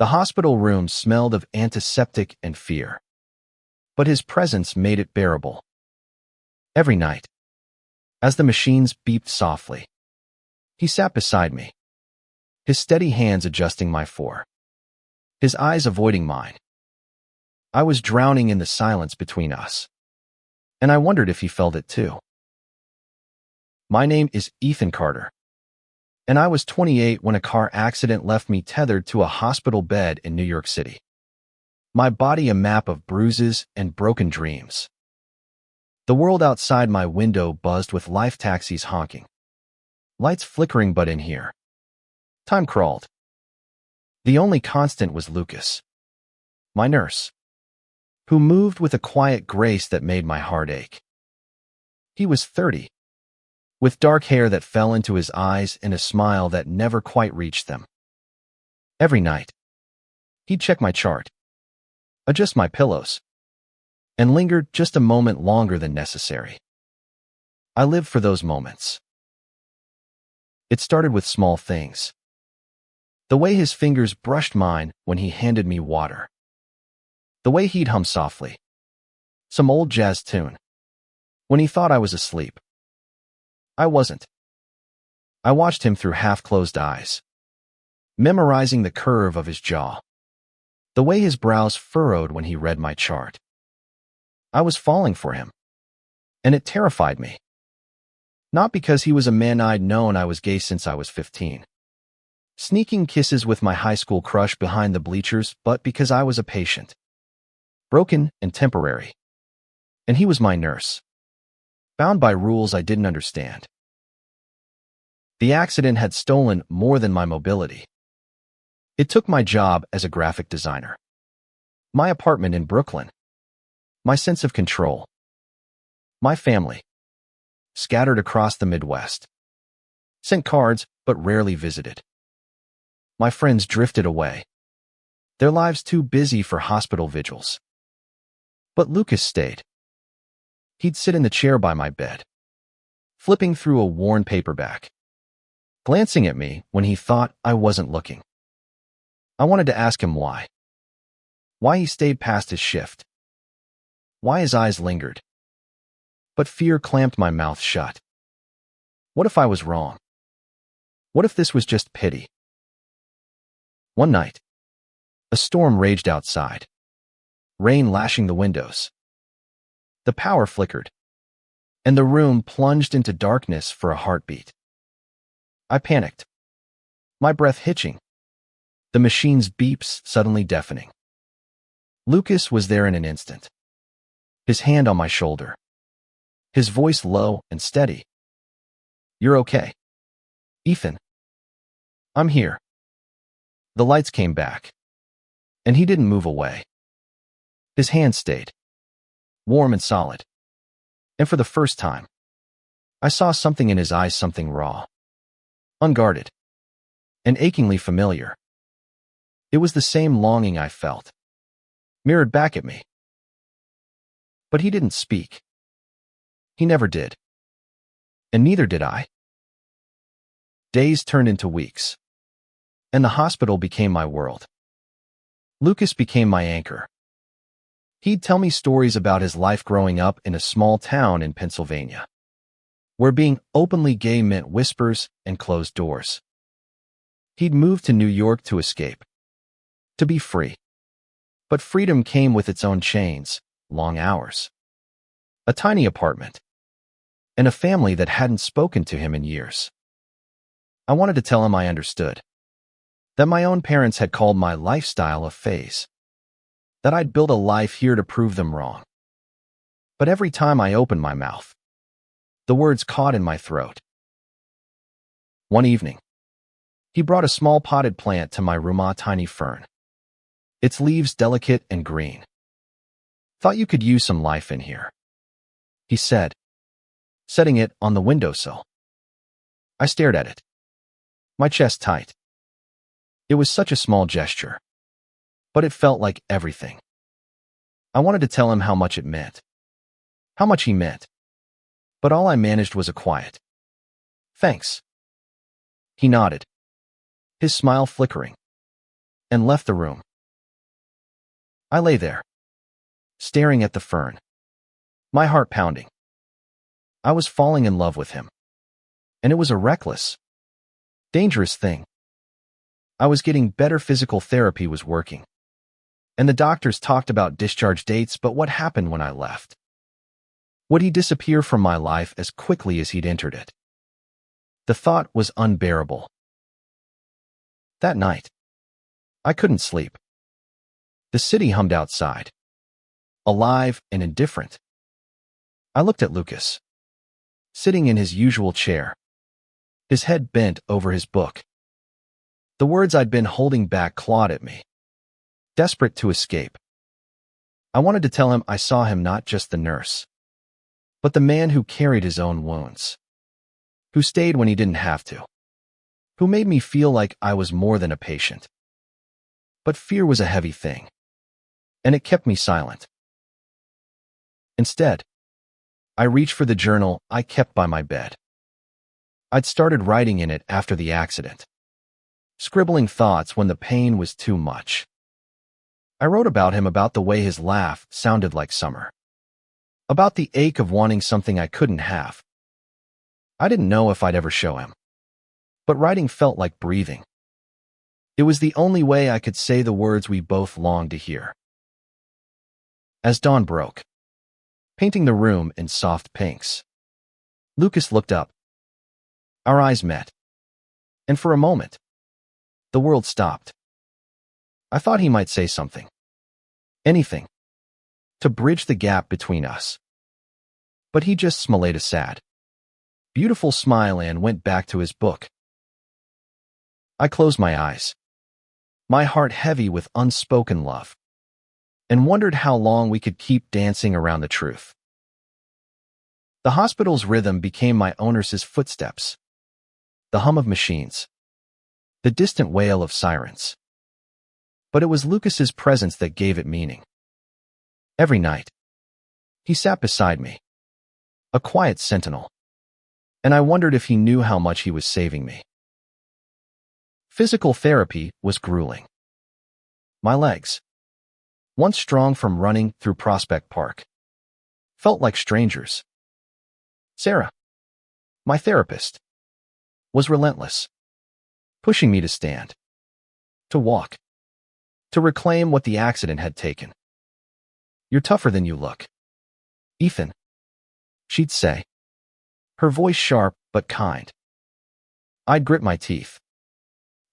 The hospital room smelled of antiseptic and fear, but his presence made it bearable. Every night, as the machines beeped softly, he sat beside me, his steady hands adjusting my fore, his eyes avoiding mine. I was drowning in the silence between us, and I wondered if he felt it too. My name is Ethan Carter, and I was 28 when a car accident left me tethered to a hospital bed in New York City. My body a map of bruises and broken dreams. The world outside my window buzzed with life taxis honking, lights flickering, but in here, time crawled. The only constant was Lucas, my nurse, who moved with a quiet grace that made my heart ache. He was 30, with dark hair that fell into his eyes and a smile that never quite reached them. Every night, he'd check my chart, adjust my pillows, and linger just a moment longer than necessary. I lived for those moments. It started with small things. The way his fingers brushed mine when he handed me water. The way he'd hum softly, some old jazz tune, when he thought I was asleep. I wasn't. I watched him through half-closed eyes, memorizing the curve of his jaw, the way his brows furrowed when he read my chart. I was falling for him, and it terrified me. Not because he was a man I'd known. I was gay since I was 15. Sneaking kisses with my high school crush behind the bleachers, but because I was a patient, broken and temporary. And he was my nurse, bound by rules I didn't understand. The accident had stolen more than my mobility. It took my job as a graphic designer, my apartment in Brooklyn, my sense of control, my family, scattered across the Midwest, sent cards but rarely visited. My friends drifted away, their lives too busy for hospital vigils. But Lucas stayed. He'd sit in the chair by my bed, flipping through a worn paperback, glancing at me when he thought I wasn't looking. I wanted to ask him why. Why he stayed past his shift. Why his eyes lingered. But fear clamped my mouth shut. What if I was wrong? What if this was just pity? One night, a storm raged outside, rain lashing the windows. The power flickered, and the room plunged into darkness for a heartbeat. I panicked, my breath hitching, the machine's beeps suddenly deafening. Lucas was there in an instant, his hand on my shoulder, his voice low and steady. "You're okay, Ethan. I'm here." The lights came back, and he didn't move away. His hand stayed, warm and solid. And for the first time, I saw something in his eyes, something raw, unguarded, and achingly familiar. It was the same longing I felt, mirrored back at me. But he didn't speak. He never did. And neither did I. Days turned into weeks, and the hospital became my world. Lucas became my anchor. He'd tell me stories about his life growing up in a small town in Pennsylvania, where being openly gay meant whispers and closed doors. He'd moved to New York to escape, to be free. But freedom came with its own chains, long hours, a tiny apartment, and a family that hadn't spoken to him in years. I wanted to tell him I understood, that my own parents had called my lifestyle a phase, that I'd built a life here to prove them wrong. But every time I opened my mouth, the words caught in my throat. One evening, he brought a small potted plant to my room, a tiny fern, its leaves delicate and green. "Thought you could use some life in here," he said, setting it on the windowsill. I stared at it, my chest tight. It was such a small gesture, but it felt like everything. I wanted to tell him how much it meant, how much he meant, but all I managed was a quiet "Thanks." He nodded, his smile flickering, and left the room. I lay there, staring at the fern, my heart pounding. I was falling in love with him, and it was a reckless, dangerous thing. I was getting better, physical therapy was working, and the doctors talked about discharge dates, but what happened when I left? Would he disappear from my life as quickly as he'd entered it? The thought was unbearable. That night, I couldn't sleep. The city hummed outside, alive and indifferent. I looked at Lucas, sitting in his usual chair, his head bent over his book. The words I'd been holding back clawed at me, desperate to escape. I wanted to tell him I saw him not just the nurse, but the man who carried his own wounds, who stayed when he didn't have to, who made me feel like I was more than a patient. But fear was a heavy thing, and it kept me silent. Instead, I reached for the journal I kept by my bed. I'd started writing in it after the accident, scribbling thoughts when the pain was too much. I wrote about him, about the way his laugh sounded like summer, about the ache of wanting something I couldn't have. I didn't know if I'd ever show him, but writing felt like breathing. It was the only way I could say the words we both longed to hear. As dawn broke, painting the room in soft pinks, Lucas looked up. Our eyes met, and for a moment, the world stopped. I thought he might say something, anything, to bridge the gap between us. But he just smiled a sad, beautiful smile and went back to his book. I closed my eyes, my heart heavy with unspoken love, and wondered how long we could keep dancing around the truth. The hospital's rhythm became my owner's footsteps, the hum of machines, the distant wail of sirens. But it was Lucas's presence that gave it meaning. Every night, he sat beside me, a quiet sentinel, and I wondered if he knew how much he was saving me. Physical therapy was grueling. My legs, once strong from running through Prospect Park, felt like strangers. Sarah, my therapist, was relentless, pushing me to stand, to walk, to reclaim what the accident had taken. You're tougher than you look, Ethan, she'd say, her voice sharp but kind. I'd grit my teeth,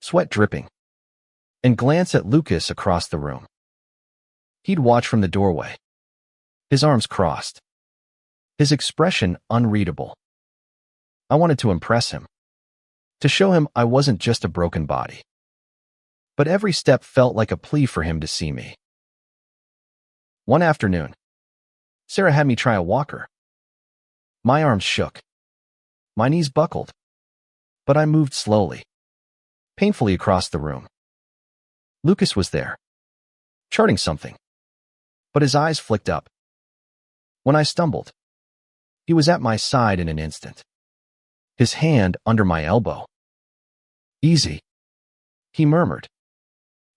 sweat dripping, and glance at Lucas across the room. He'd watch from the doorway, his arms crossed, his expression unreadable. I wanted to impress him, to show him I wasn't just a broken body. But every step felt like a plea for him to see me. One afternoon, Sarah had me try a walker. My arms shook, my knees buckled, but I moved slowly, painfully across the room. Lucas was there, charting something, but his eyes flicked up. When I stumbled, he was at my side in an instant, his hand under my elbow. Easy, he murmured,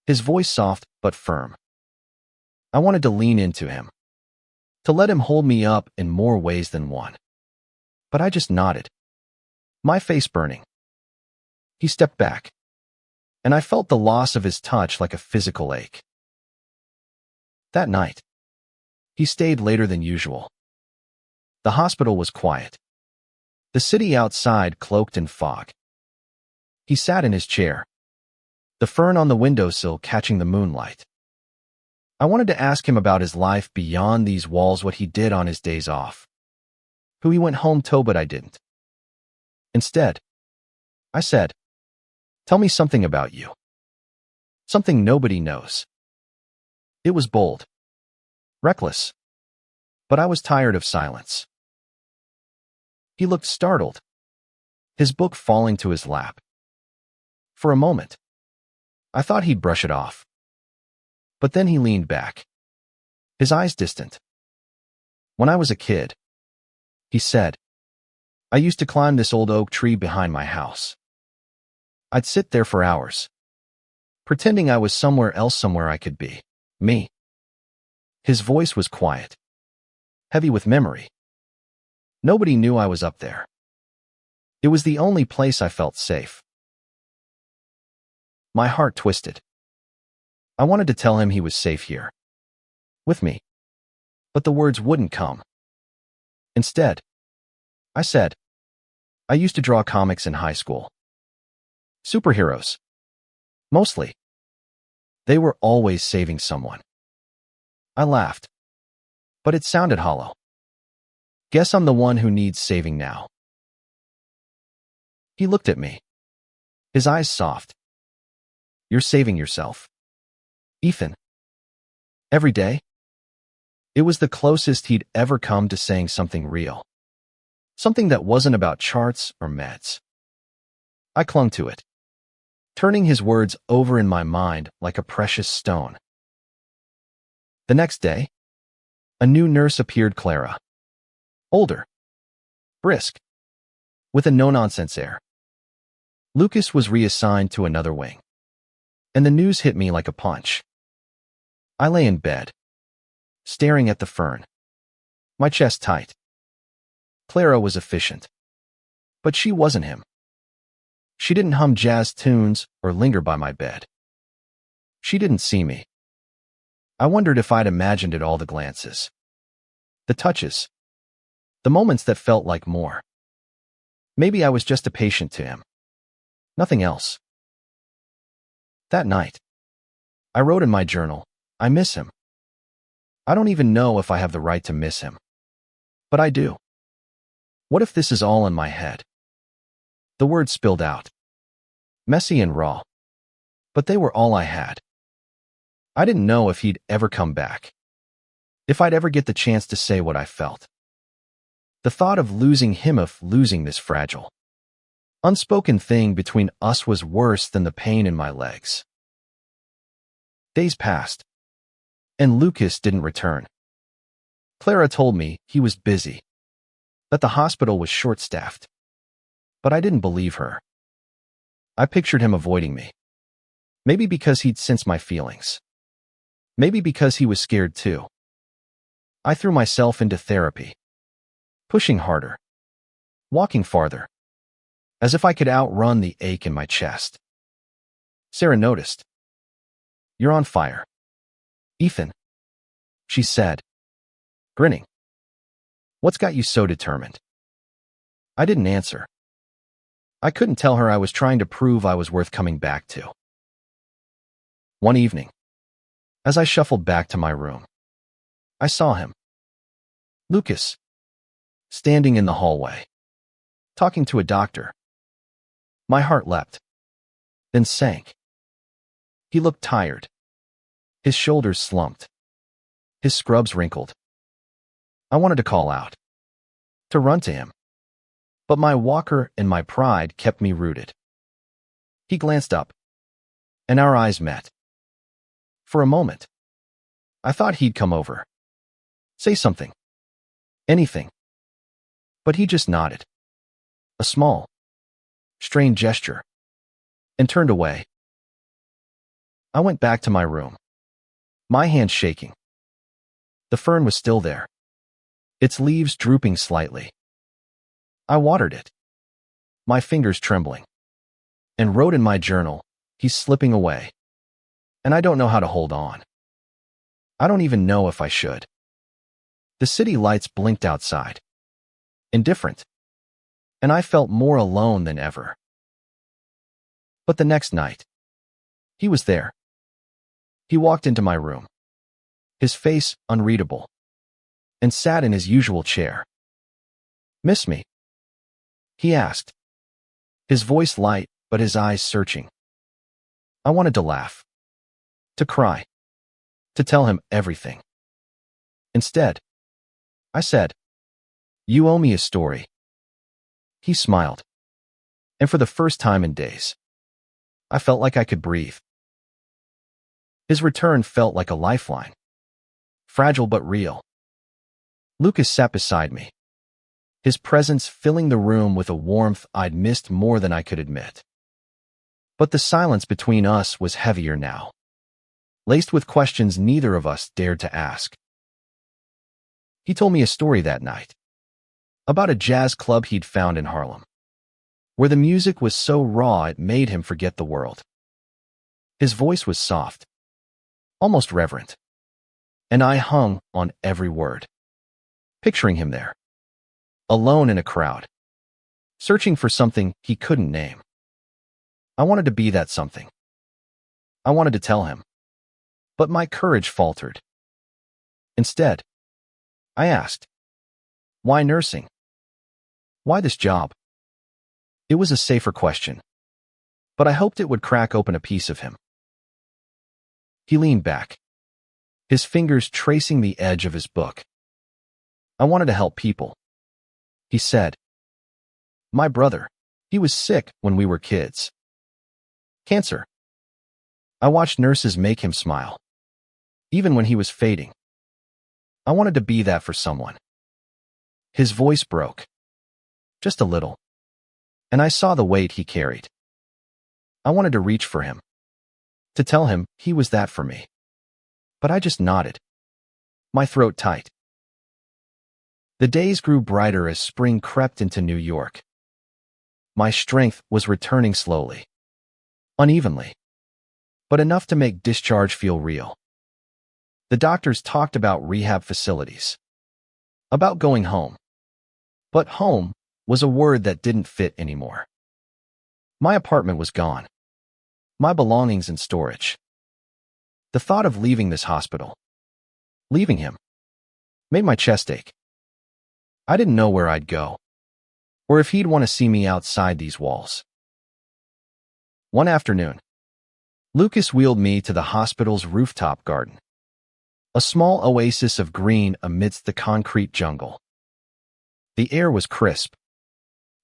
his voice soft but firm. I wanted to lean into him, to let him hold me up in more ways than one. But I just nodded, my face burning. He stepped back, and I felt the loss of his touch like a physical ache. That night, he stayed later than usual. The hospital was quiet, the city outside cloaked in fog. He sat in his chair, the fern on the windowsill catching the moonlight. I wanted to ask him about his life beyond these walls, what he did on his days off, who he went home to, but I didn't. Instead, I said, "Tell me something about you. Something nobody knows." It was bold, reckless, but I was tired of silence. He looked startled, his book falling to his lap. For a moment, I thought he'd brush it off. But then he leaned back, his eyes distant. "When I was a kid," he said, "I used to climb this old oak tree behind my house. I'd sit there for hours, pretending I was somewhere else, somewhere I could be. Me. His voice was quiet, heavy with memory. Nobody knew I was up there. It was the only place I felt safe. My heart twisted. I wanted to tell him he was safe here, with me, but the words wouldn't come. Instead, I said, I used to draw comics in high school. Superheroes. Mostly. They were always saving someone. I laughed, but it sounded hollow. Guess I'm the one who needs saving now. He looked at me, his eyes soft. You're saving yourself, Ethan. Every day? It was the closest he'd ever come to saying something real. Something that wasn't about charts or meds. I clung to it, turning his words over in my mind like a precious stone. The next day, a new nurse appeared, Clara. Older, brisk, with a no-nonsense air. Lucas was reassigned to another wing, and the news hit me like a punch. I lay in bed, staring at the fern, my chest tight. Clara was efficient, but she wasn't him. She didn't hum jazz tunes or linger by my bed. She didn't see me. I wondered if I'd imagined it all, the glances, the touches, the moments that felt like more. Maybe I was just a patient to him. Nothing else. That night, I wrote in my journal, I miss him. I don't even know if I have the right to miss him, but I do. What if this is all in my head? The words spilled out, messy and raw, but they were all I had. I didn't know if he'd ever come back, if I'd ever get the chance to say what I felt. The thought of losing him, of losing this fragile, unspoken thing between us, was worse than the pain in my legs. Days passed, and Lucas didn't return. Clara told me he was busy, that the hospital was short-staffed, but I didn't believe her. I pictured him avoiding me. Maybe because he'd sensed my feelings. Maybe because he was scared too. I threw myself into therapy, pushing harder, walking farther, as if I could outrun the ache in my chest. Sarah noticed. You're on fire, Ethan, she said, grinning. What's got you so determined? I didn't answer. I couldn't tell her I was trying to prove I was worth coming back to. One evening, as I shuffled back to my room, I saw him. Lucas, standing in the hallway, talking to a doctor. My heart leapt, then sank. He looked tired. His shoulders slumped, his scrubs wrinkled. I wanted to call out, to run to him, but my walker and my pride kept me rooted. He glanced up, and our eyes met. For a moment, I thought he'd come over, say something, anything. But he just nodded, a small, strained gesture, and turned away. I went back to my room, my hand shaking. The fern was still there, its leaves drooping slightly. I watered it, my fingers trembling, and wrote in my journal, he's slipping away, and I don't know how to hold on. I don't even know if I should. The city lights blinked outside, indifferent, and I felt more alone than ever. But the next night, he was there. He walked into my room, his face unreadable, and sat in his usual chair. Miss me? He asked, his voice light but his eyes searching. I wanted to laugh, to cry, to tell him everything. Instead, I said, you owe me a story. He smiled, and for the first time in days, I felt like I could breathe. His return felt like a lifeline, fragile but real. Lucas sat beside me, his presence filling the room with a warmth I'd missed more than I could admit. But the silence between us was heavier now, laced with questions neither of us dared to ask. He told me a story that night, about a jazz club he'd found in Harlem, where the music was so raw it made him forget the world. His voice was soft, almost reverent, and I hung on every word, picturing him there, alone in a crowd, searching for something he couldn't name. I wanted to be that something. I wanted to tell him, but my courage faltered. Instead, I asked, why nursing? Why this job? It was a safer question, but I hoped it would crack open a piece of him. He leaned back, his fingers tracing the edge of his book. I wanted to help people, he said. My brother, he was sick when we were kids. Cancer. I watched nurses make him smile, even when he was fading. I wanted to be that for someone. His voice broke, just a little, and I saw the weight he carried. I wanted to reach for him, to tell him he was that for me. But I just nodded, my throat tight. The days grew brighter as spring crept into New York. My strength was returning slowly, unevenly, but enough to make discharge feel real. The doctors talked about rehab facilities, about going home. But home was a word that didn't fit anymore. My apartment was gone, my belongings in storage. The thought of leaving this hospital, leaving him, made my chest ache. I didn't know where I'd go, or if he'd want to see me outside these walls. One afternoon, Lucas wheeled me to the hospital's rooftop garden, a small oasis of green amidst the concrete jungle. The air was crisp,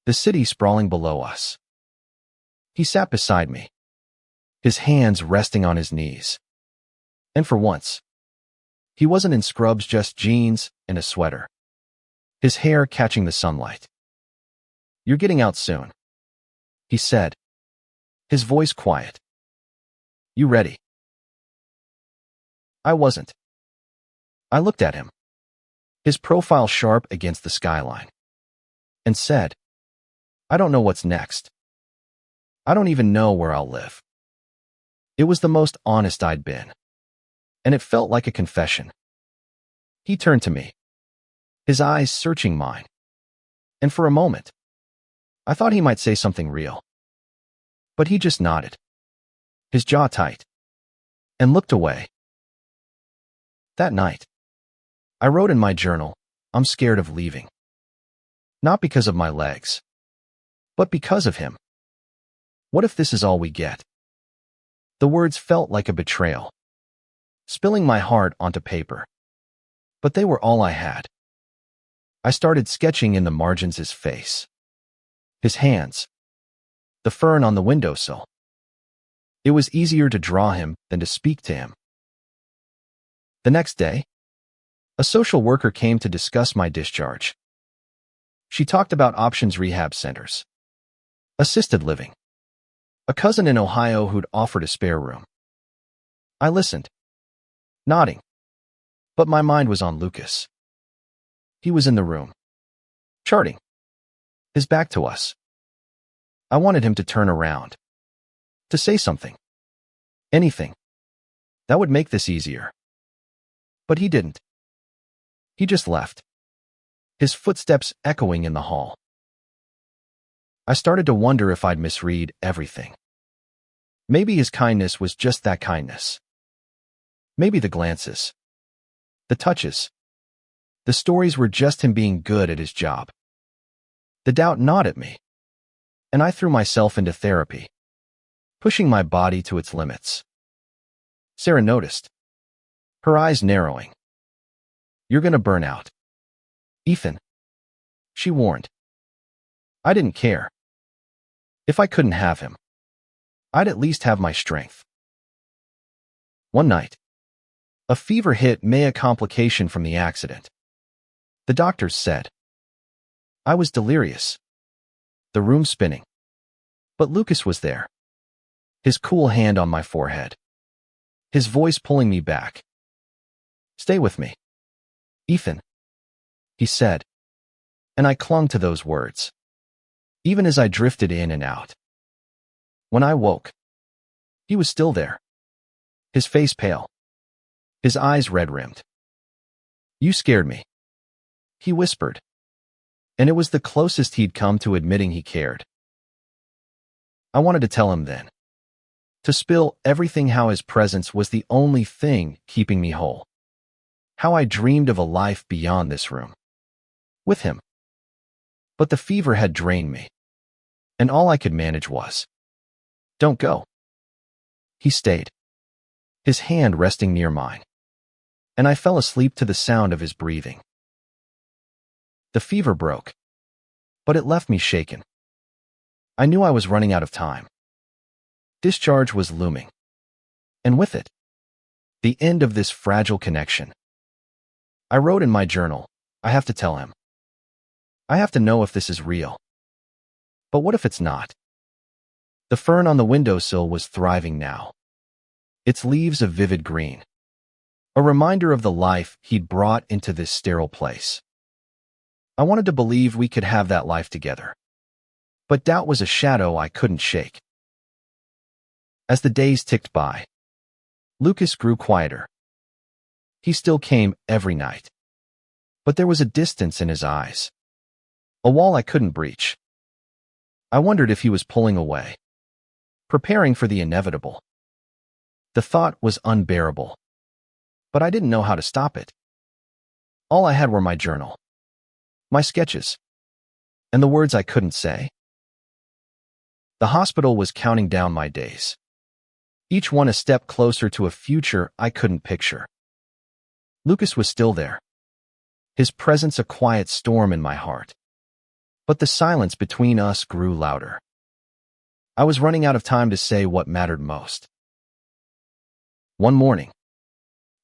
the city sprawling below us. He sat beside me, his hands resting on his knees. And for once, he wasn't in scrubs, just jeans and a sweater, his hair catching the sunlight. You're getting out soon, he said, his voice quiet. You ready? I wasn't. I looked at him, his profile sharp against the skyline, and said, I don't know what's next. I don't even know where I'll live. It was the most honest I'd been, and it felt like a confession. He turned to me, his eyes searching mine, and for a moment, I thought he might say something real. But he just nodded, his jaw tight, and looked away. That night, I wrote in my journal, I'm scared of leaving. Not because of my legs, but because of him. What if this is all we get? The words felt like a betrayal, spilling my heart onto paper. But they were all I had. I started sketching in the margins his face, his hands, the fern on the windowsill. It was easier to draw him than to speak to him. The next day, a social worker came to discuss my discharge. She talked about options rehab centers, assisted living, a cousin in Ohio who'd offered a spare room. I listened, nodding, but my mind was on Lucas. He was in the room, charting, his back to us. I wanted him to turn around, to say something, anything, that would make this easier. But he didn't. He just left, his footsteps echoing in the hall. I started to wonder if I'd misread everything. Maybe his kindness was just that kindness. Maybe the glances, the touches, the stories were just him being good at his job. The doubt gnawed at me, and I threw myself into therapy, pushing my body to its limits. Sarah noticed, her eyes narrowing. You're gonna burn out, Ethan, she warned. I didn't care. If I couldn't have him, I'd at least have my strength. One night, a fever hit me, a complication from the accident. The doctors said. I was delirious, the room spinning. But Lucas was there, his cool hand on my forehead, his voice pulling me back. "Stay with me, Ethan," he said, and I clung to those words, even as I drifted in and out. When I woke, he was still there, his face pale, his eyes red-rimmed. "You scared me," he whispered, and it was the closest he'd come to admitting he cared. I wanted to tell him then, to spill everything, how his presence was the only thing keeping me whole, how I dreamed of a life beyond this room, with him. But the fever had drained me, and all I could manage was, "Don't go." He stayed, his hand resting near mine, and I fell asleep to the sound of his breathing. The fever broke, but it left me shaken. I knew I was running out of time. Discharge was looming, and with it, the end of this fragile connection. I wrote in my journal, "I have to tell him. I have to know if this is real. But what if it's not?" The fern on the windowsill was thriving now, its leaves a vivid green, a reminder of the life he'd brought into this sterile place. I wanted to believe we could have that life together, but doubt was a shadow I couldn't shake. As the days ticked by, Lucas grew quieter. He still came every night, but there was a distance in his eyes, a wall I couldn't breach. I wondered if he was pulling away, preparing for the inevitable. The thought was unbearable, but I didn't know how to stop it. All I had were my journal, my sketches, and the words I couldn't say. The hospital was counting down my days, each one a step closer to a future I couldn't picture. Lucas was still there, his presence a quiet storm in my heart. But the silence between us grew louder. I was running out of time to say what mattered most. One morning,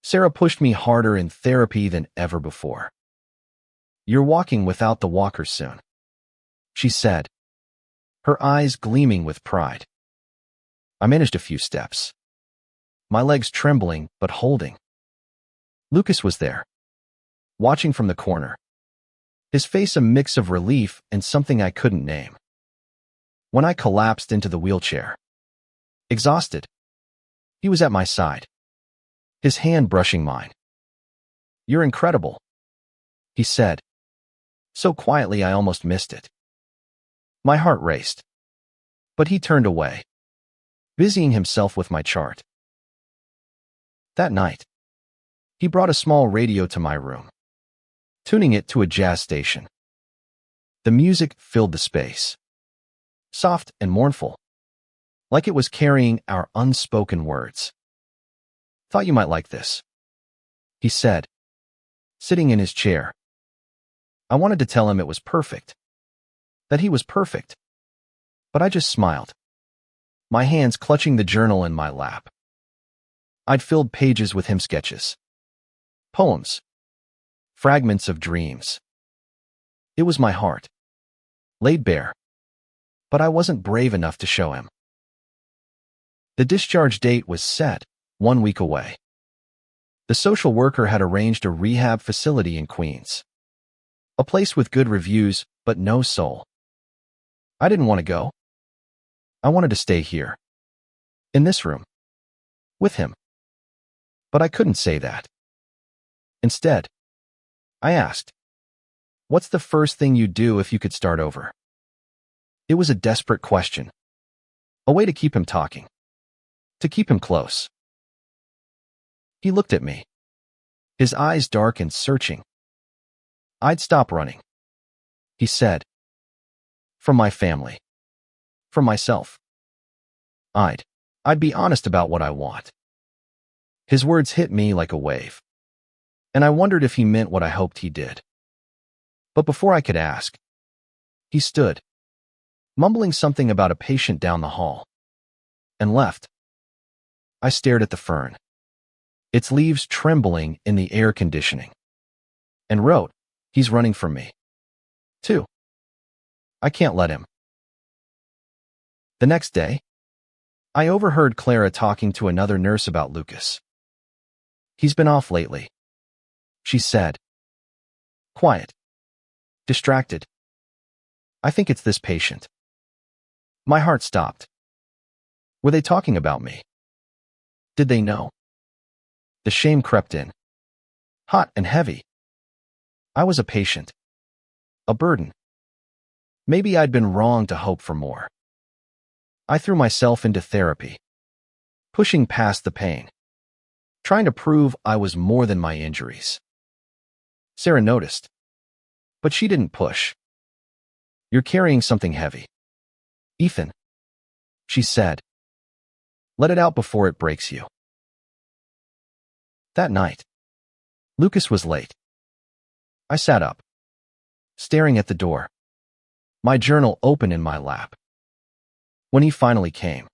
Sarah pushed me harder in therapy than ever before. "You're walking without the walker soon," she said, her eyes gleaming with pride. I managed a few steps, my legs trembling but holding. Lucas was there, watching from the corner, his face a mix of relief and something I couldn't name. When I collapsed into the wheelchair, exhausted, he was at my side, his hand brushing mine. "You're incredible," he said, so quietly I almost missed it. My heart raced, but he turned away, busying himself with my chart. That night, he brought a small radio to my room, tuning it to a jazz station. The music filled the space, soft and mournful, like it was carrying our unspoken words. "Thought you might like this," he said, sitting in his chair. I wanted to tell him it was perfect, that he was perfect, but I just smiled, my hands clutching the journal in my lap. I'd filled pages with him sketches, poems, fragments of dreams. It was my heart, laid bare, but I wasn't brave enough to show him. The discharge date was set, 1 week away. The social worker had arranged a rehab facility in Queens, a place with good reviews but no soul. I didn't want to go. I wanted to stay here, in this room, with him. But I couldn't say that. Instead, I asked, "What's the first thing you'd do if you could start over?" It was a desperate question, a way to keep him talking, to keep him close. He looked at me, his eyes dark and searching. "I'd stop running," he said. "From my family, from myself. I'd be honest about what I want." His words hit me like a wave, and I wondered if he meant what I hoped he did. But before I could ask, he stood, mumbling something about a patient down the hall, and left. I stared at the fern, its leaves trembling in the air conditioning, and wrote, "He's running from me, too. I can't let him." The next day, I overheard Clara talking to another nurse about Lucas. "He's been off lately," she said. "Quiet. Distracted. I think it's this patient." My heart stopped. Were they talking about me? Did they know? The shame crept in. Hot and heavy. I was a patient. A burden. Maybe I'd been wrong to hope for more. I threw myself into therapy, pushing past the pain, trying to prove I was more than my injuries. Sarah noticed, but she didn't push. "You're carrying something heavy, Ethan," she said. "Let it out before it breaks you." That night, Lucas was late. I sat up, staring at the door, my journal open in my lap. When he finally came,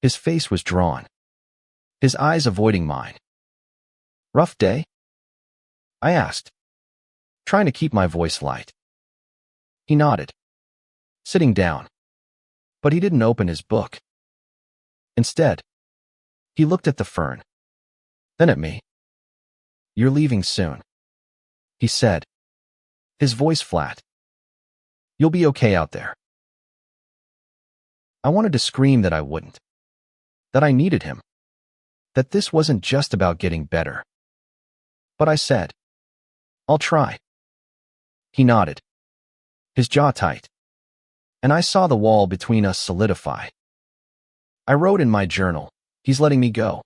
his face was drawn, his eyes avoiding mine. "Rough day?" I asked, trying to keep my voice light. He nodded, sitting down, but he didn't open his book. Instead, he looked at the fern, then at me. "You're leaving soon," he said, his voice flat. "You'll be okay out there." I wanted to scream that I wouldn't, that I needed him, that this wasn't just about getting better. But I said, "I'll try." He nodded, his jaw tight, and I saw the wall between us solidify. I wrote in my journal, "He's letting me go.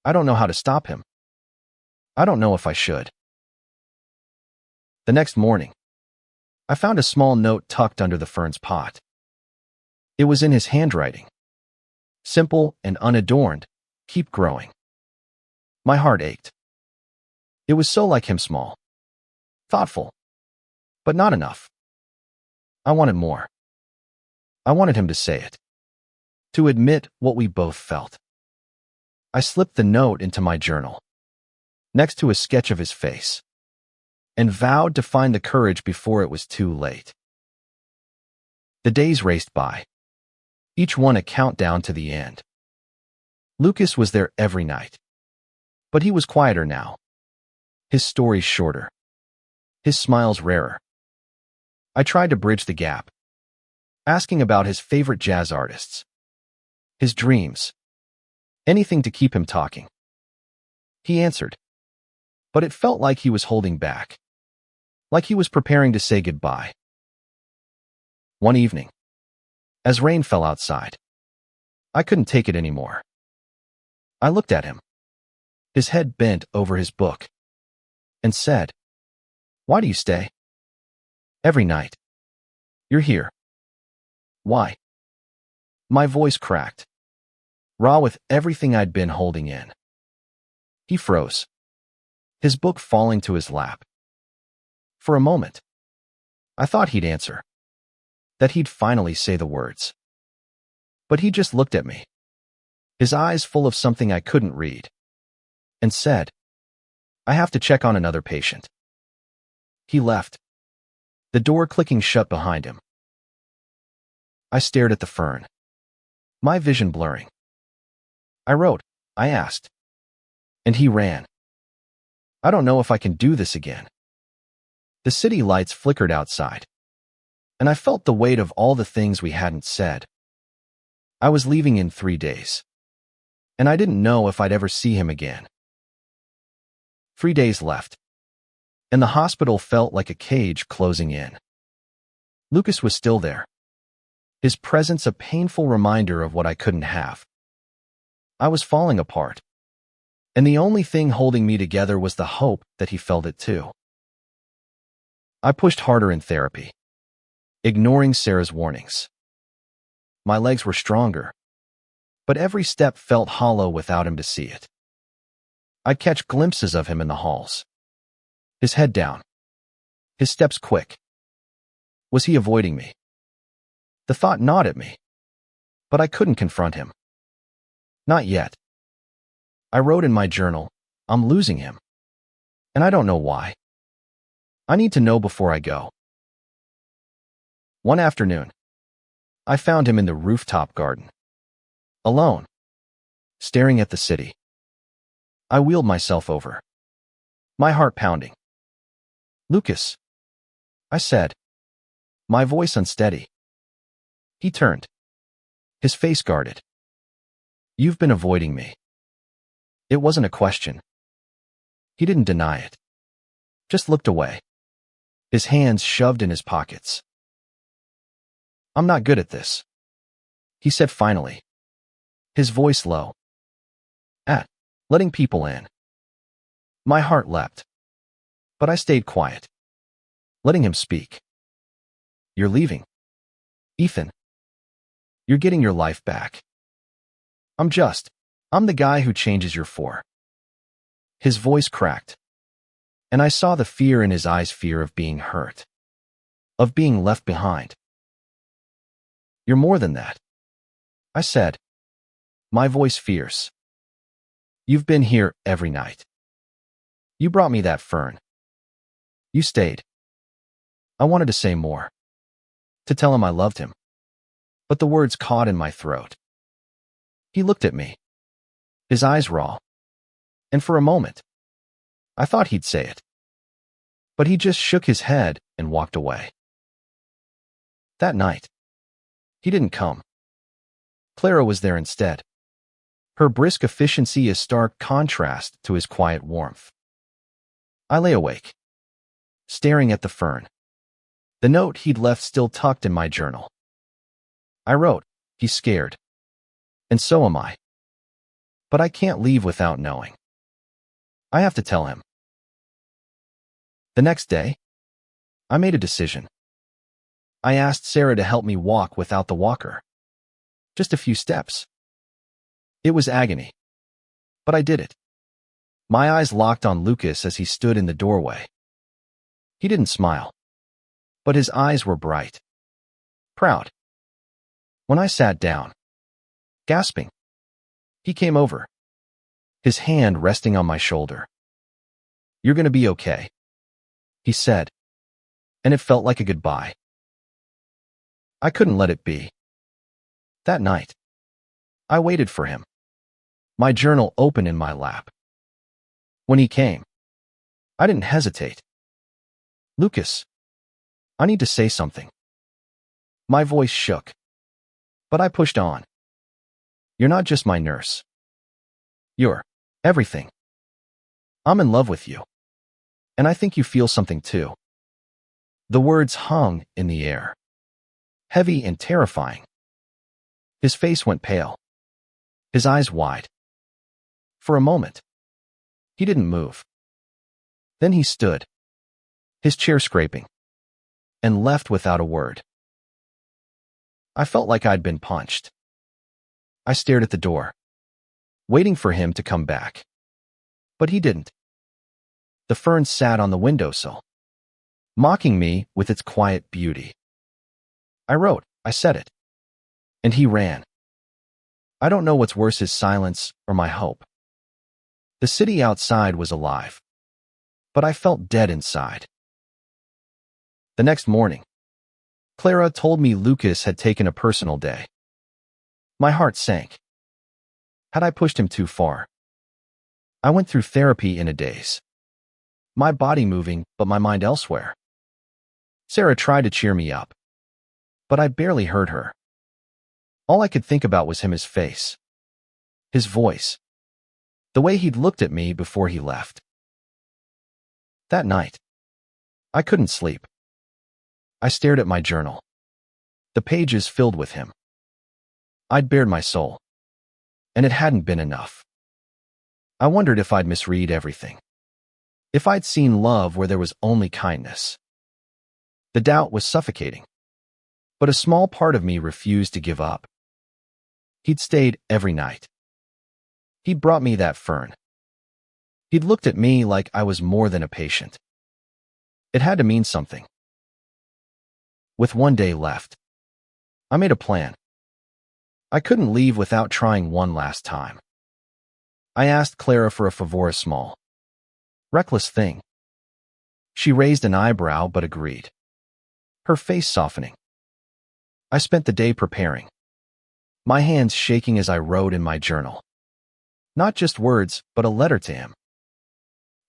I don't know how to stop him. I don't know if I should." The next morning, I found a small note tucked under the fern's pot. It was in his handwriting. Simple and unadorned, "Keep growing." My heart ached. It was so like him, small, thoughtful, but not enough. I wanted more. I wanted him to say it, to admit what we both felt. I slipped the note into my journal, next to a sketch of his face, and vowed to find the courage before it was too late. The days raced by, each one a countdown to the end. Lucas was there every night, but he was quieter now, his stories shorter, his smiles rarer. I tried to bridge the gap, asking about his favorite jazz artists, his dreams, anything to keep him talking. He answered, but it felt like he was holding back, like he was preparing to say goodbye. One evening, as rain fell outside, I couldn't take it anymore. I looked at him, his head bent over his book, and said, "Why do you stay? Every night. You're here. Why?" My voice cracked, raw with everything I'd been holding in. He froze, his book falling to his lap. For a moment, I thought he'd answer, that he'd finally say the words. But he just looked at me, his eyes full of something I couldn't read, and said, "I have to check on another patient." He left, the door clicking shut behind him. I stared at the fern, my vision blurring. "I wrote," I asked, and he ran. "I don't know if I can do this again." The city lights flickered outside, and I felt the weight of all the things we hadn't said. I was leaving in 3 days, and I didn't know if I'd ever see him again. 3 days left, and the hospital felt like a cage closing in. Lucas was still there, his presence a painful reminder of what I couldn't have. I was falling apart, and the only thing holding me together was the hope that he felt it too. I pushed harder in therapy, ignoring Sarah's warnings. My legs were stronger, but every step felt hollow without him to see it. I'd catch glimpses of him in the halls, his head down, his steps quick. Was he avoiding me? The thought gnawed at me, but I couldn't confront him. Not yet. I wrote in my journal, "I'm losing him, and I don't know why. I need to know before I go." One afternoon, I found him in the rooftop garden, alone, staring at the city. I wheeled myself over, my heart pounding. "Lucas," I said, my voice unsteady. He turned, his face guarded. "You've been avoiding me." It wasn't a question. He didn't deny it, just looked away, his hands shoved in his pockets. "I'm not good at this," he said finally, his voice low. "At letting people in." My heart leapt, but I stayed quiet, letting him speak. "You're leaving, Ethan. You're getting your life back. I'm the guy who changes your for." His voice cracked, and I saw the fear in his eyes, fear of being hurt, of being left behind. "You're more than that," I said, my voice fierce. "You've been here every night. You brought me that fern. You stayed." I wanted to say more, to tell him I loved him, but the words caught in my throat. He looked at me, his eyes raw, and for a moment, I thought he'd say it. But he just shook his head and walked away. That night, he didn't come. Clara was there instead, her brisk efficiency a stark contrast to his quiet warmth. I lay awake, staring at the fern, the note he'd left still tucked in my journal. I wrote, "He's scared. And so am I. But I can't leave without knowing. I have to tell him." The next day, I made a decision. I asked Sarah to help me walk without the walker. Just a few steps. It was agony, but I did it. My eyes locked on Lucas as he stood in the doorway. He didn't smile, but his eyes were bright, proud. When I sat down, gasping, he came over, his hand resting on my shoulder. "You're going to be okay," he said, and it felt like a goodbye. I couldn't let it be. That night, I waited for him, my journal open in my lap. When he came, I didn't hesitate. "Lucas, I need to say something." My voice shook, but I pushed on. "You're not just my nurse. You're everything. I'm in love with you. And I think you feel something too." The words hung in the air, heavy and terrifying. His face went pale, his eyes wide. For a moment, he didn't move. Then he stood, his chair scraping, and left without a word. I felt like I'd been punched. I stared at the door, waiting for him to come back. But he didn't. The fern sat on the windowsill, mocking me with its quiet beauty. I wrote, I said it. And he ran. I don't know what's worse, his silence or my hope. The city outside was alive, but I felt dead inside. The next morning, Clara told me Lucas had taken a personal day. My heart sank. Had I pushed him too far? I went through therapy in a daze, my body moving, but my mind elsewhere. Sarah tried to cheer me up, but I barely heard her. All I could think about was him, his face, his voice, the way he'd looked at me before he left. That night, I couldn't sleep. I stared at my journal, the pages filled with him. I'd bared my soul, and it hadn't been enough. I wondered if I'd misread everything, if I'd seen love where there was only kindness. The doubt was suffocating, but a small part of me refused to give up. He'd stayed every night. He'd brought me that fern. He'd looked at me like I was more than a patient. It had to mean something. With one day left, I made a plan. I couldn't leave without trying one last time. I asked Clara for a favor, a small, reckless thing. She raised an eyebrow but agreed, her face softening. I spent the day preparing, my hands shaking as I wrote in my journal. Not just words, but a letter to him.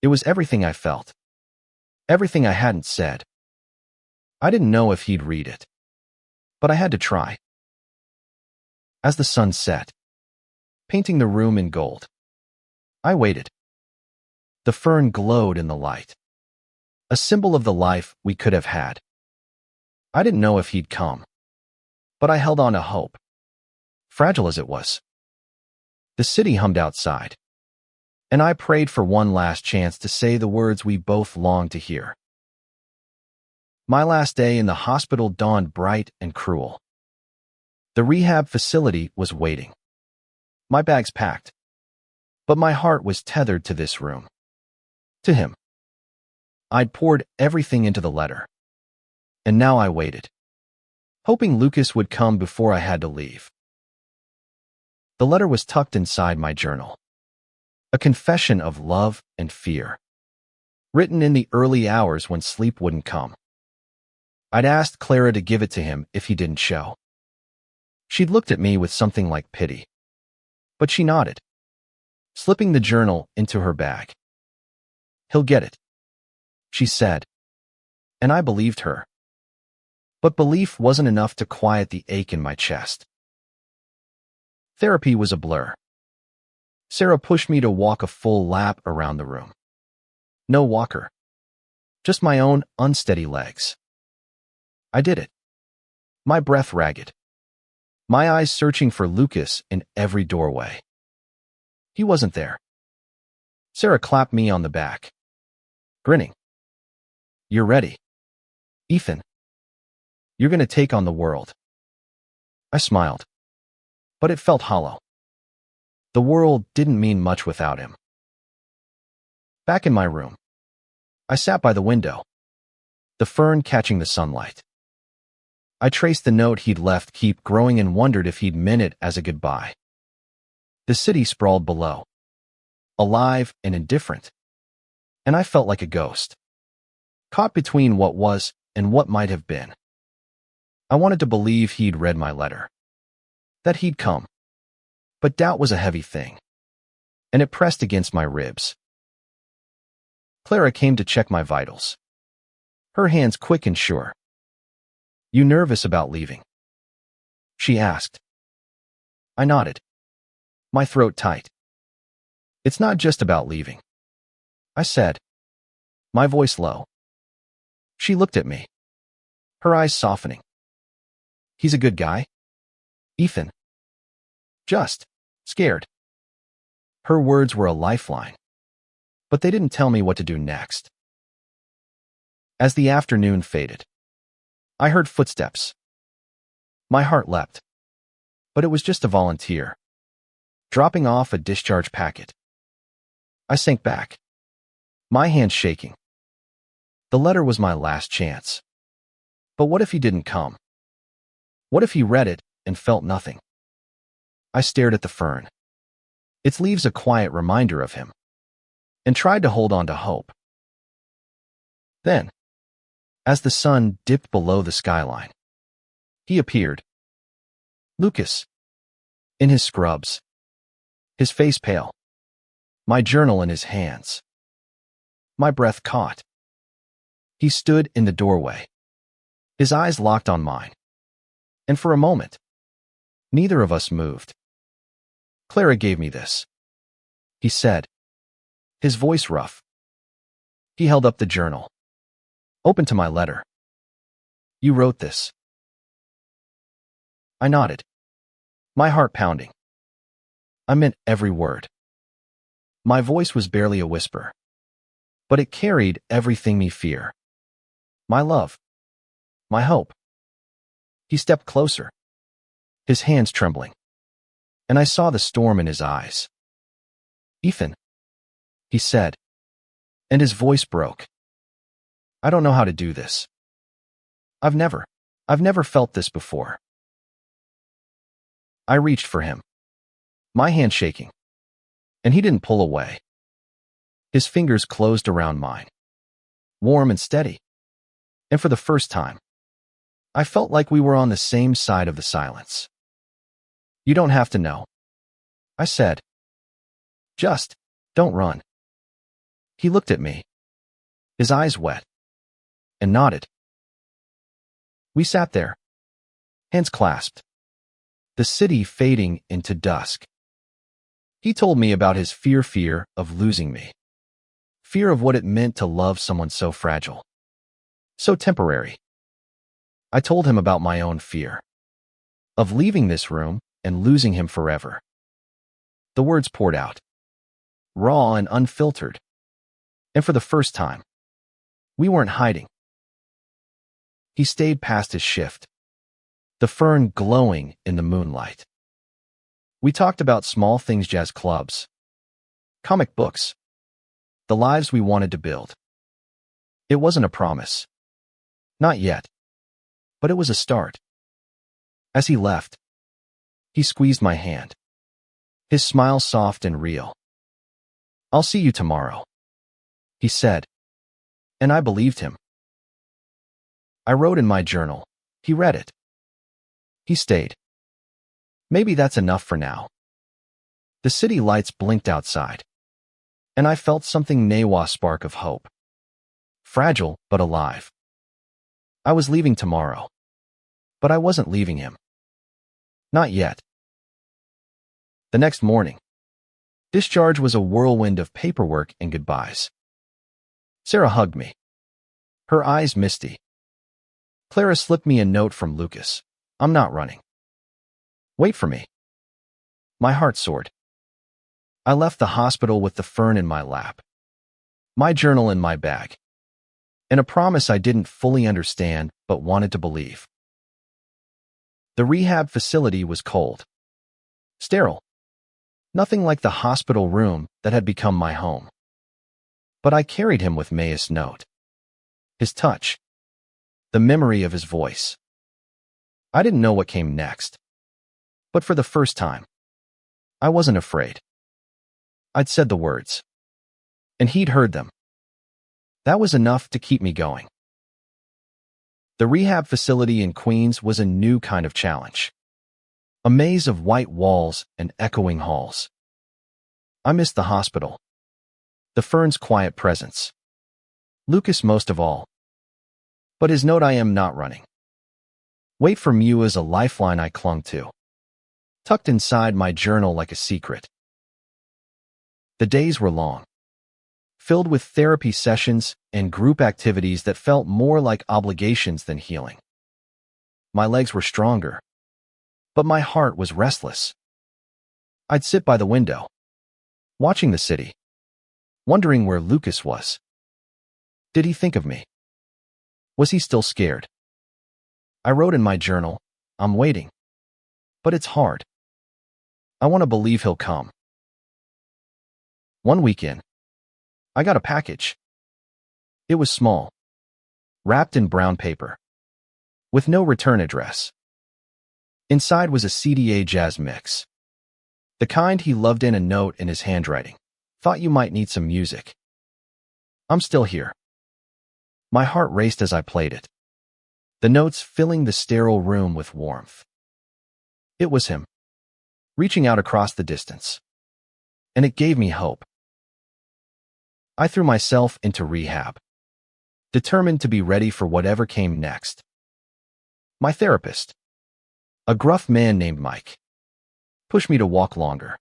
It was everything I felt. Everything I hadn't said. I didn't know if he'd read it, but I had to try. As the sun set, painting the room in gold, I waited. The fern glowed in the light, a symbol of the life we could have had. I didn't know if he'd come, but I held on to hope, fragile as it was. The city hummed outside, and I prayed for one last chance to say the words we both longed to hear. My last day in the hospital dawned bright and cruel. The rehab facility was waiting. My bags packed, but my heart was tethered to this room, to him. I'd poured everything into the letter, and now I waited, hoping Lucas would come before I had to leave. The letter was tucked inside my journal, a confession of love and fear, written in the early hours when sleep wouldn't come. I'd asked Clara to give it to him if he didn't show. She'd looked at me with something like pity, but she nodded, slipping the journal into her bag. "He'll get it," she said, and I believed her. But belief wasn't enough to quiet the ache in my chest. Therapy was a blur. Sarah pushed me to walk a full lap around the room. No walker, just my own unsteady legs. I did it, my breath ragged, my eyes searching for Lucas in every doorway. He wasn't there. Sarah clapped me on the back, grinning. "You're ready, Ethan. You're going to take on the world." I smiled, but it felt hollow. The world didn't mean much without him. Back in my room, I sat by the window, the fern catching the sunlight. I traced the note he'd left keep growing and wondered if he'd meant it as a goodbye. The city sprawled below, alive and indifferent, and I felt like a ghost, caught between what was and what might have been. I wanted to believe he'd read my letter, that he'd come, but doubt was a heavy thing, and it pressed against my ribs. Clara came to check my vitals, her hands quick and sure. "You nervous about leaving?" she asked. I nodded, my throat tight. "It's not just about leaving," I said, my voice low. She looked at me, her eyes softening. "He's a good guy, Ethan. Just scared." Her words were a lifeline, but they didn't tell me what to do next. As the afternoon faded, I heard footsteps. My heart leapt, but it was just a volunteer, dropping off a discharge packet. I sank back, my hands shaking. The letter was my last chance. But what if he didn't come? What if he read it and felt nothing? I stared at the fern, its leaves a quiet reminder of him, and tried to hold on to hope. Then, as the sun dipped below the skyline, he appeared. Lucas, in his scrubs, his face pale, my journal in his hands. My breath caught. He stood in the doorway, his eyes locked on mine, and for a moment, neither of us moved. "Clara gave me this," he said, his voice rough. He held up the journal, open to my letter. "You wrote this?" I nodded, my heart pounding. I meant every word. My voice was barely a whisper, but it carried everything me fear. My love, my hope. He stepped closer, his hands trembling, and I saw the storm in his eyes. "Ethan," he said, and his voice broke. "I don't know how to do this. I've never felt this before." I reached for him, my hand shaking, and he didn't pull away. His fingers closed around mine, warm and steady, and for the first time, I felt like we were on the same side of the silence. You don't have to know, I said. Just don't run. He looked at me, his eyes wet, and nodded. We sat there, hands clasped, the city fading into dusk. He told me about his fear of losing me, fear of what it meant to love someone so fragile, so temporary. I told him about my own fear, of leaving this room and losing him forever. The words poured out, raw and unfiltered, and for the first time, we weren't hiding. He stayed past his shift, the fern glowing in the moonlight. We talked about small things, jazz clubs, comic books, the lives we wanted to build. It wasn't a promise. Not yet. But it was a start. As he left, he squeezed my hand, his smile soft and real. I'll see you tomorrow, he said, and I believed him. I wrote in my journal. He read it. He stayed. Maybe that's enough for now. The city lights blinked outside, and I felt something nawa spark of hope. Fragile, but alive. I was leaving tomorrow, but I wasn't leaving him. Not yet. The next morning, discharge was a whirlwind of paperwork and goodbyes. Sarah hugged me, her eyes misty. Clara slipped me a note from Lucas. I'm not running. Wait for me. My heart soared. I left the hospital with the fern in my lap, my journal in my bag, and a promise I didn't fully understand but wanted to believe. The rehab facility was cold, sterile, nothing like the hospital room that had become my home. But I carried him with May's note, his touch, the memory of his voice. I didn't know what came next, but for the first time, I wasn't afraid. I'd said the words, and he'd heard them. That was enough to keep me going. The rehab facility in Queens was a new kind of challenge, a maze of white walls and echoing halls. I missed the hospital, the fern's quiet presence, Lucas most of all. But his note, I am not running. Wait for me was a lifeline I clung to, tucked inside my journal like a secret. The days were long, filled with therapy sessions and group activities that felt more like obligations than healing. My legs were stronger, but my heart was restless. I'd sit by the window, watching the city, wondering where Lucas was. Did he think of me? Was he still scared? I wrote in my journal, I'm waiting. But it's hard. I want to believe he'll come. One weekend, I got a package. It was small, wrapped in brown paper, with no return address. Inside was a CDA jazz mix, the kind he loved, in a note in his handwriting. Thought you might need some music. I'm still here. My heart raced as I played it, the notes filling the sterile room with warmth. It was him, reaching out across the distance, and it gave me hope. I threw myself into rehab, determined to be ready for whatever came next. My therapist, a gruff man named Mike, pushed me to walk longer,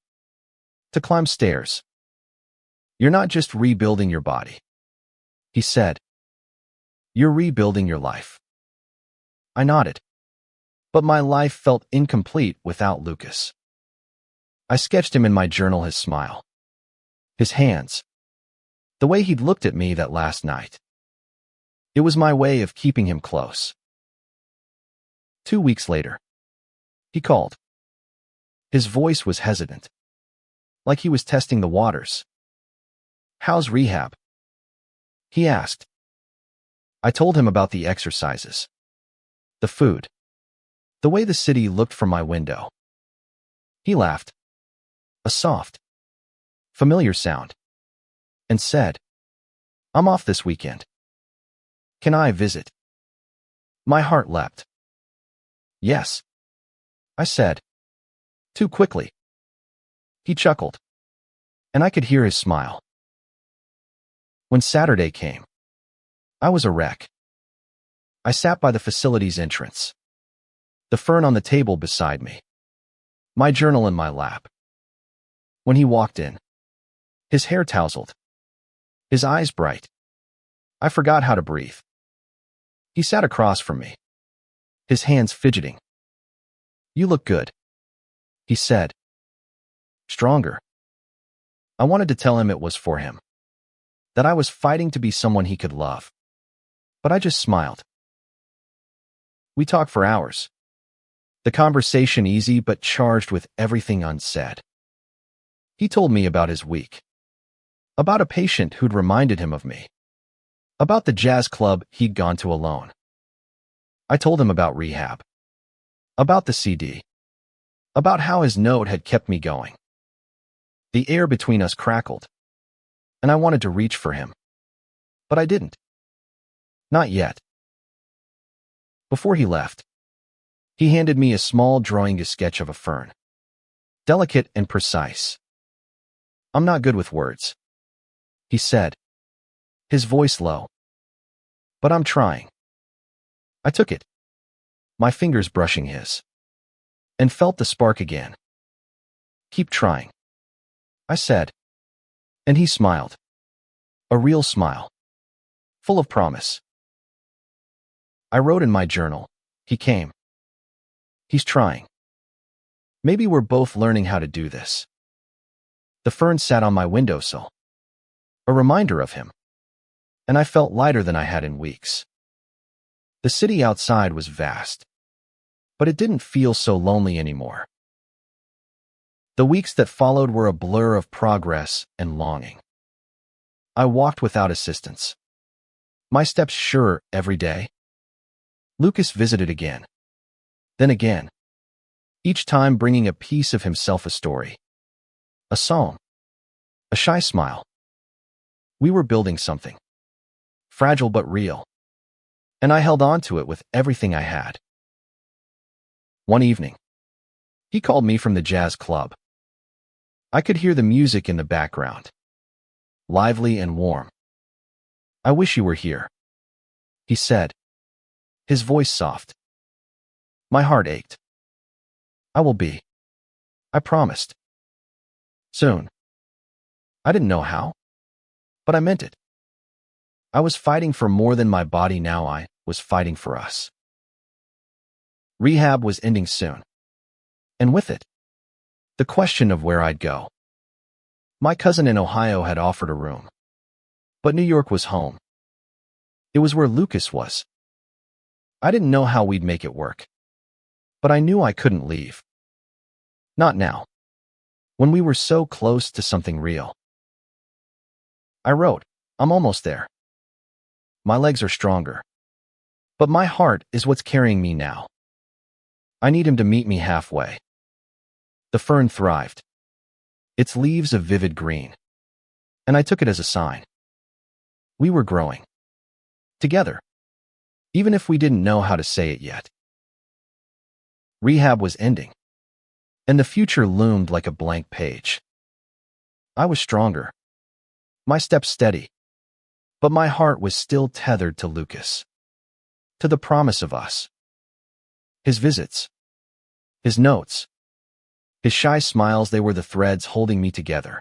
to climb stairs. You're not just rebuilding your body, he said. You're rebuilding your life. I nodded, but my life felt incomplete without Lucas. I sketched him in my journal, his smile, his hands, the way he'd looked at me that last night. It was my way of keeping him close. 2 weeks later, he called. His voice was hesitant, like he was testing the waters. How's rehab? He asked. I told him about the exercises, the food, the way the city looked from my window. He laughed, a soft, familiar sound, and said, I'm off this weekend. Can I visit? My heart leapt. Yes, I said. Too quickly. He chuckled, and I could hear his smile. When Saturday came, I was a wreck. I sat by the facility's entrance, the fern on the table beside me, my journal in my lap. When he walked in, his hair tousled, his eyes bright, I forgot how to breathe. He sat across from me, his hands fidgeting. "You look good," he said. Stronger. I wanted to tell him it was for him, that I was fighting to be someone he could love. But I just smiled. We talked for hours. The conversation easy but charged with everything unsaid. He told me about his week, about a patient who'd reminded him of me, about the jazz club he'd gone to alone. I told him about rehab, about the CD, about how his note had kept me going. The air between us crackled, and I wanted to reach for him, but I didn't. Not yet. Before he left, he handed me a small drawing sketch of a fern, delicate and precise. "I'm not good with words," he said, his voice low, "but I'm trying." I took it, my fingers brushing his, and felt the spark again. "Keep trying," I said, and he smiled, a real smile, full of promise. I wrote in my journal, "He came. He's trying. Maybe we're both learning how to do this." The fern sat on my windowsill, a reminder of him, and I felt lighter than I had in weeks. The city outside was vast, but it didn't feel so lonely anymore. The weeks that followed were a blur of progress and longing. I walked without assistance, my steps sure every day. Lucas visited again, then again, each time bringing a piece of himself, a story, a song, a shy smile. We were building something, fragile but real, and I held on to it with everything I had. One evening, he called me from the jazz club. I could hear the music in the background, lively and warm. "I wish you were here," he said, his voice soft. My heart ached. "I will be," I promised. Soon. I didn't know how, but I meant it. I was fighting for more than my body now. I was fighting for us. Rehab was ending soon, and with it, the question of where I'd go. My cousin in Ohio had offered a room, but New York was home. It was where Lucas was. I didn't know how we'd make it work, but I knew I couldn't leave. Not now, when we were so close to something real. I wrote, "I'm almost there. My legs are stronger, but my heart is what's carrying me now. I need him to meet me halfway." The fern thrived, its leaves a vivid green, and I took it as a sign. We were growing. Together, even if we didn't know how to say it yet. Rehab was ending, and the future loomed like a blank page. I was stronger, my steps steady, but my heart was still tethered to Lucas, to the promise of us. His visits, his notes, his shy smiles, they were the threads holding me together.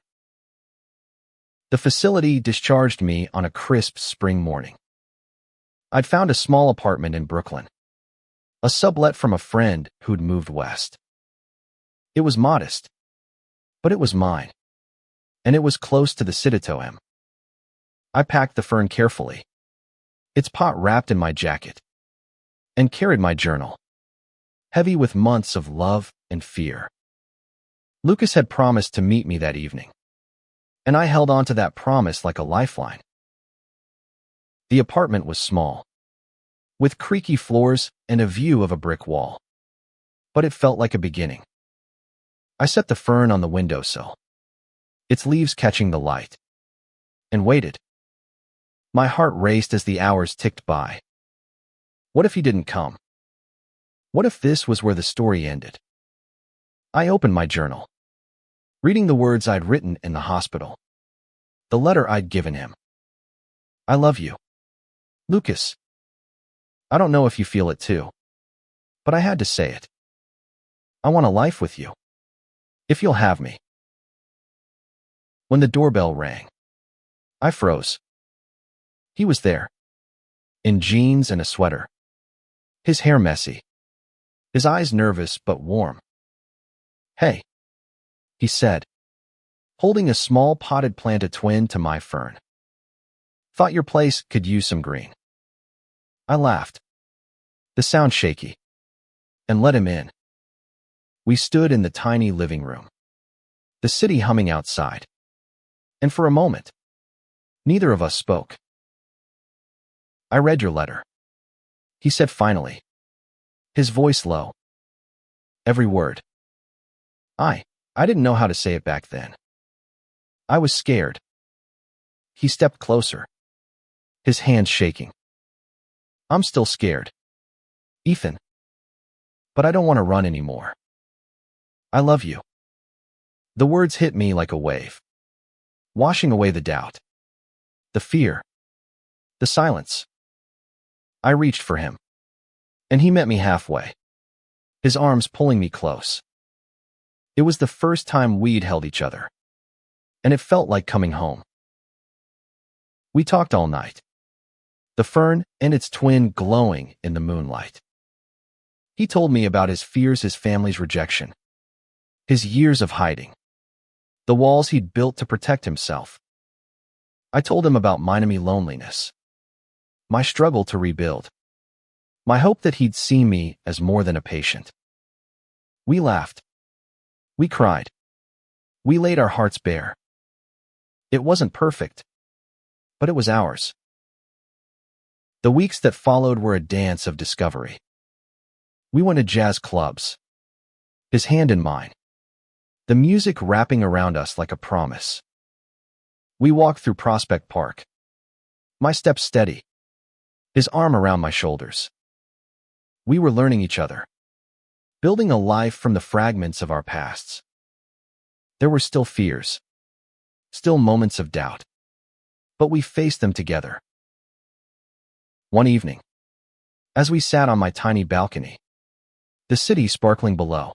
The facility discharged me on a crisp spring morning. I'd found a small apartment in Brooklyn, a sublet from a friend who'd moved west. It was modest, but it was mine, and it was close to the Citoyen. I packed the fern carefully, its pot wrapped in my jacket, and carried my journal, heavy with months of love and fear. Lucas had promised to meet me that evening, and I held on to that promise like a lifeline. The apartment was small, with creaky floors and a view of a brick wall, but it felt like a beginning. I set the fern on the windowsill, its leaves catching the light, and waited. My heart raced as the hours ticked by. What if he didn't come? What if this was where the story ended? I opened my journal, reading the words I'd written in the hospital, the letter I'd given him. I love you, Lucas. I don't know if you feel it too, but I had to say it. I want a life with you, if you'll have me. When the doorbell rang, I froze. He was there, in jeans and a sweater, his hair messy, his eyes nervous but warm. Hey, he said, holding a small potted plant twin to my fern. Thought your place could use some green. I laughed, the sound shaky, and let him in. We stood in the tiny living room, the city humming outside, and for a moment, neither of us spoke. I read your letter, he said finally, his voice low. Every word. I didn't know how to say it back then. I was scared. He stepped closer, his hands shaking. I'm still scared, Ethan. But I don't want to run anymore. I love you. The words hit me like a wave, washing away the doubt, the fear, the silence. I reached for him, and he met me halfway, his arms pulling me close. It was the first time we'd held each other, and it felt like coming home. We talked all night, the fern and its twin glowing in the moonlight. He told me about his fears, his family's rejection, his years of hiding, the walls he'd built to protect himself. I told him about my loneliness, my struggle to rebuild, my hope that he'd see me as more than a patient. We laughed. We cried. We laid our hearts bare. It wasn't perfect, but it was ours. The weeks that followed were a dance of discovery. We went to jazz clubs, his hand in mine, the music wrapping around us like a promise. We walked through Prospect Park, my steps steady, his arm around my shoulders. We were learning each other, building a life from the fragments of our pasts. There were still fears, still moments of doubt, but we faced them together. One evening, as we sat on my tiny balcony, the city sparkling below,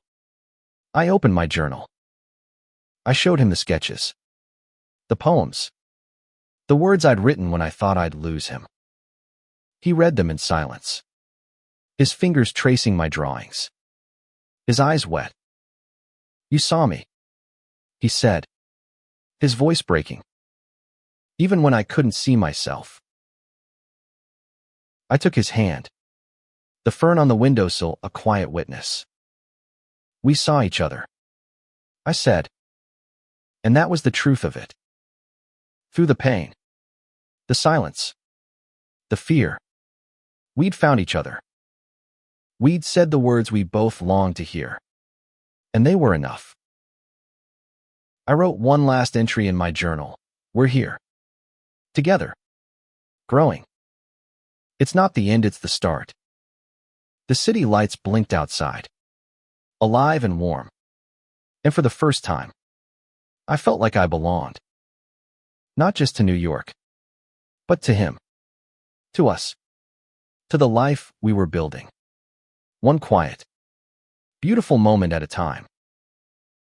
I opened my journal. I showed him the sketches, the poems, the words I'd written when I thought I'd lose him. He read them in silence, his fingers tracing my drawings, his eyes wet. You saw me, he said, his voice breaking, even when I couldn't see myself. I took his hand, the fern on the windowsill a quiet witness. We saw each other, I said, and that was the truth of it. Through the pain, the silence, the fear, we'd found each other. We'd said the words we both longed to hear, and they were enough. I wrote one last entry in my journal. We're here, together, growing. It's not the end, it's the start. The city lights blinked outside, alive and warm, and for the first time, I felt like I belonged. Not just to New York, but to him, to us, to the life we were building. One quiet, beautiful moment at a time.